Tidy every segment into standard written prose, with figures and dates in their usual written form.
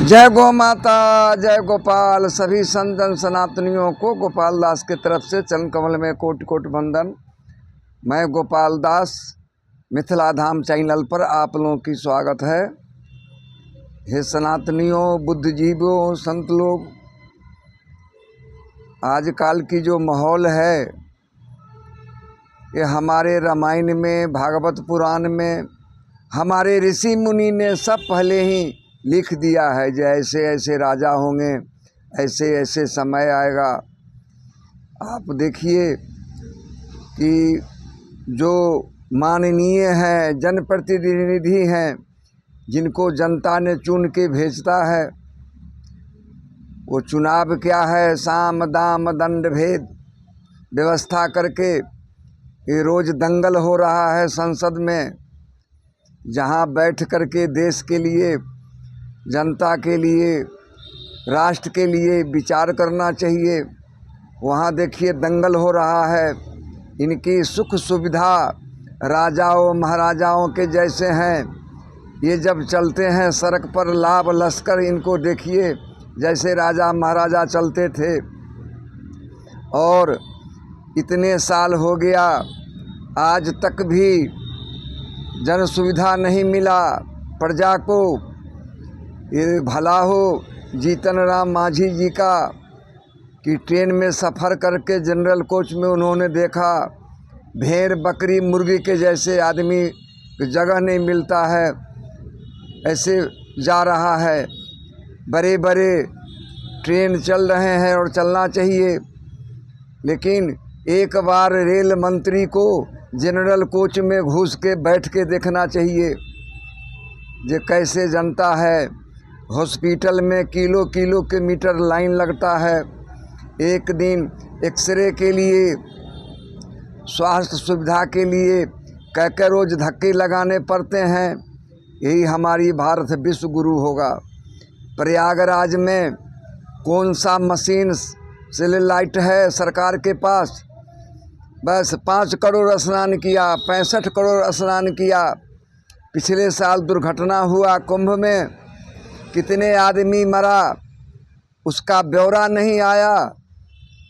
जय गौ माता, जय गोपाल। सभी संतन सनातनियों को गोपाल दास की तरफ से चरण कमल में कोटि कोटि वंदन। मैं गोपाल दास मिथिला धाम चैनल पर आप लोगों की स्वागत है। हे सनातनियों, बुद्धिजीवियों, संत लोग, आजकल की जो माहौल है ये हमारे रामायण में, भागवत पुराण में हमारे ऋषि मुनि ने सब पहले ही लिख दिया है। जैसे ऐसे राजा होंगे, ऐसे ऐसे समय आएगा। आप देखिए कि जो माननीय हैं, जनप्रतिनिधि हैं, जिनको जनता ने चुन के भेजता है, वो चुनाव क्या है, साम दाम दंड भेद व्यवस्था करके ये रोज़ दंगल हो रहा है संसद में, जहाँ बैठ कर के देश के लिए, जनता के लिए, राष्ट्र के लिए विचार करना चाहिए। वहाँ देखिए दंगल हो रहा है। इनकी सुख सुविधा राजाओं महाराजाओं के जैसे हैं। ये जब चलते हैं सड़क पर, लाभ लश्कर इनको देखिए जैसे राजा महाराजा चलते थे। और इतने साल हो गया, आज तक भी जन सुविधा नहीं मिला प्रजा को। ये भला हो जीतन राम मांझी जी का कि ट्रेन में सफ़र करके जनरल कोच में उन्होंने देखा भेड़ बकरी मुर्गी के जैसे आदमी जगह नहीं मिलता है, ऐसे जा रहा है। बड़े बड़े ट्रेन चल रहे हैं और चलना चाहिए, लेकिन एक बार रेल मंत्री को जनरल कोच में घुस के बैठ के देखना चाहिए जे कैसे जनता है। हॉस्पिटल में किलो किलो के मीटर लाइन लगता है। एक दिन एक्सरे के लिए, स्वास्थ्य सुविधा के लिए कै रोज धक्के लगाने पड़ते हैं। यही हमारी भारत विश्व गुरु होगा। प्रयागराज में कौन सा मशीन सेटेलाइट है सरकार के पास? बस 5 करोड़ स्नान किया, 65 करोड़ स्नान किया। पिछले साल दुर्घटना हुआ कुंभ में, कितने आदमी मरा उसका ब्यौरा नहीं आया,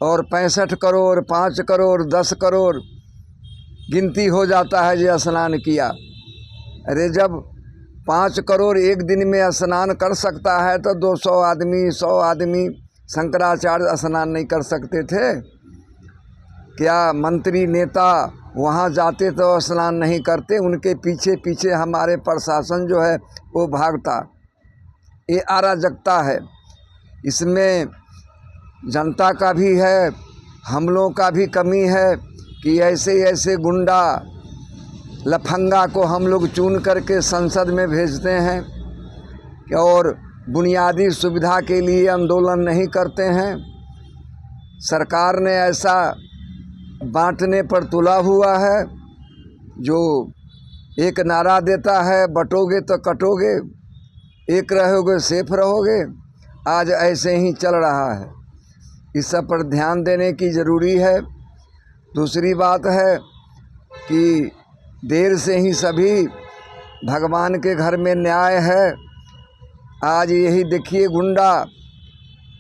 और 65 करोड़, 5 करोड़, 10 करोड़ गिनती हो जाता है जो स्नान किया। अरे जब 5 करोड़ एक दिन में स्नान कर सकता है तो 200 आदमी, 100 आदमी शंकराचार्य स्नान नहीं कर सकते थे क्या? मंत्री नेता वहाँ जाते तो स्नान नहीं करते, उनके पीछे पीछे हमारे प्रशासन जो है वो भागता। ये अराजकता है। इसमें जनता का भी है, हम लोगों का भी कमी है कि ऐसे ऐसे गुंडा लफंगा को हम लोग चुन करके संसद में भेजते हैं और बुनियादी सुविधा के लिए आंदोलन नहीं करते हैं। सरकार ने ऐसा बांटने पर तुला हुआ है जो एक नारा देता है, बटोगे तो कटोगे, एक रहोगे सेफ रहोगे। आज ऐसे ही चल रहा है। इस सब पर ध्यान देने की ज़रूरी है। दूसरी बात है कि देर से ही सभी भगवान के घर में न्याय है। आज यही देखिए गुंडा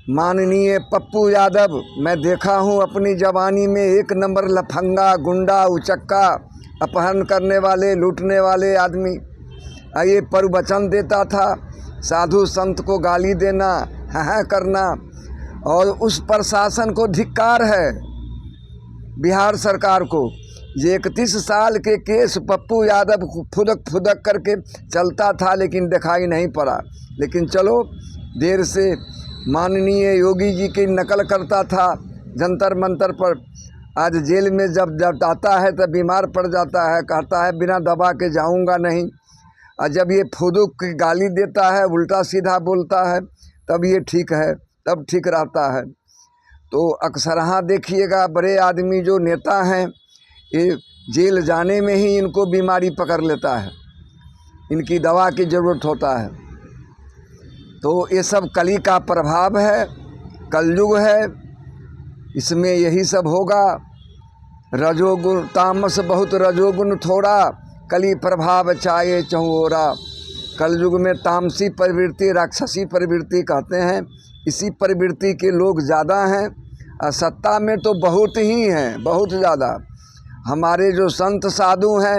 माननीय पप्पू यादव, मैं देखा हूँ अपनी जवानी में, 1 नंबर लफंगा गुंडा, उचक्का, अपहरण करने वाले, लूटने वाले आदमी। ये प्रवचन देता था, साधु संत को गाली देना, हाँ करना। और उस प्रशासन को धिक्कार है, बिहार सरकार को। ये 31 साल के केस पप्पू यादव फुदक फुदक करके चलता था, लेकिन दिखाई नहीं पड़ा। लेकिन चलो, देर से माननीय योगी जी की नकल करता था जंतर मंतर पर। आज जेल में जब आता है तब बीमार पड़ जाता है, कहता है बिना दवा के जाऊंगा नहीं। और जब ये फुदुक की गाली देता है, उल्टा सीधा बोलता है, तब ये ठीक है, तब ठीक रहता है। तो अक्सर हाँ देखिएगा, बड़े आदमी जो नेता हैं, ये जेल जाने में ही इनको बीमारी पकड़ लेता है, इनकी दवा की ज़रूरत होता है। तो ये सब कली का प्रभाव है, कलयुग है। इसमें यही सब होगा। रजोगुण तामस बहुत, रजोगुण थोड़ा, कली प्रभाव छाये चहुओरा। कलयुग में तामसी प्रवृत्ति, राक्षसी प्रवृत्ति कहते हैं, इसी प्रवृत्ति के लोग ज़्यादा हैं। और सत्ता में तो बहुत ही हैं, बहुत ज़्यादा। हमारे जो संत साधु हैं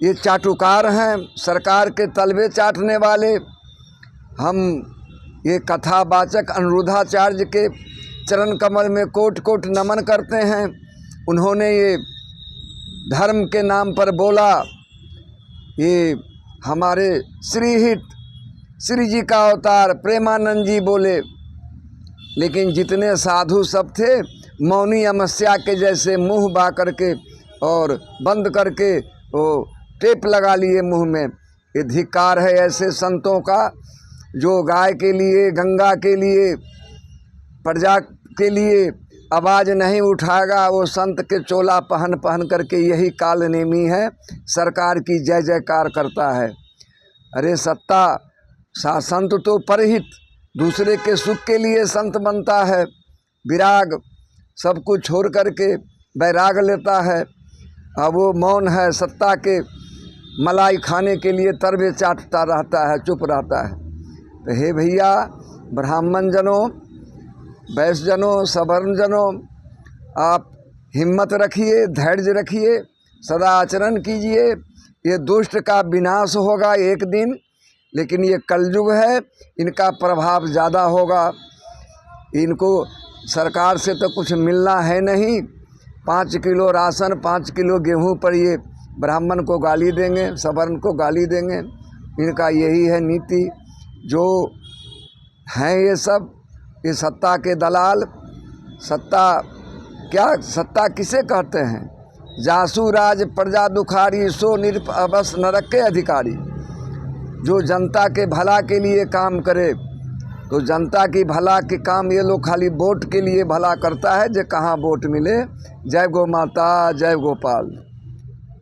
ये चाटुकार हैं, सरकार के तलवे चाटने वाले। हम ये कथावाचक अनिरुद्धाचार्य के चरण कमल में कोट कोट नमन करते हैं। उन्होंने ये धर्म के नाम पर बोला, ये हमारे श्रीहित श्री जी का अवतार प्रेमानंद जी बोले। लेकिन जितने साधु सब थे मौनी अमस्या के जैसे मुंह बा करके और बंद करके वो टेप लगा लिए मुंह में। ये धिक्कार है ऐसे संतों का जो गाय के लिए, गंगा के लिए, प्रजा के लिए आवाज़ नहीं उठाएगा। वो संत के चोला पहन पहन करके यही काल नेमी है, सरकार की जय जयकार करता है। अरे सत्ता संत तो परहित, दूसरे के सुख के लिए संत बनता है। विराग सब कुछ छोड़ करके बैराग लेता है। अब वो मौन है, सत्ता के मलाई खाने के लिए तरवे चाटता रहता है, चुप रहता है। तो हे भैया, ब्राह्मण जनों, वैश्य जनों, सवर्ण जनों, आप हिम्मत रखिए, धैर्य रखिए, सदा आचरण कीजिए। ये दुष्ट का विनाश होगा एक दिन, लेकिन ये कलयुग है, इनका प्रभाव ज़्यादा होगा। इनको सरकार से तो कुछ मिलना है नहीं। 5 किलो राशन, 5 किलो गेहूं पर ये ब्राह्मण को गाली देंगे, सवर्ण को गाली देंगे। इनका यही है नीति। जो हैं ये सब, ये सत्ता के दलाल। सत्ता क्या, सत्ता किसे कहते हैं? जासू राज प्रजा दुखारी, सो निरप अवस नरक के अधिकारी। जो जनता के भला के लिए काम करे, तो जनता की भला के काम ये लोग खाली वोट के लिए भला करता है। जो कहाँ वोट मिले। जय गौ माता, जय गोपाल।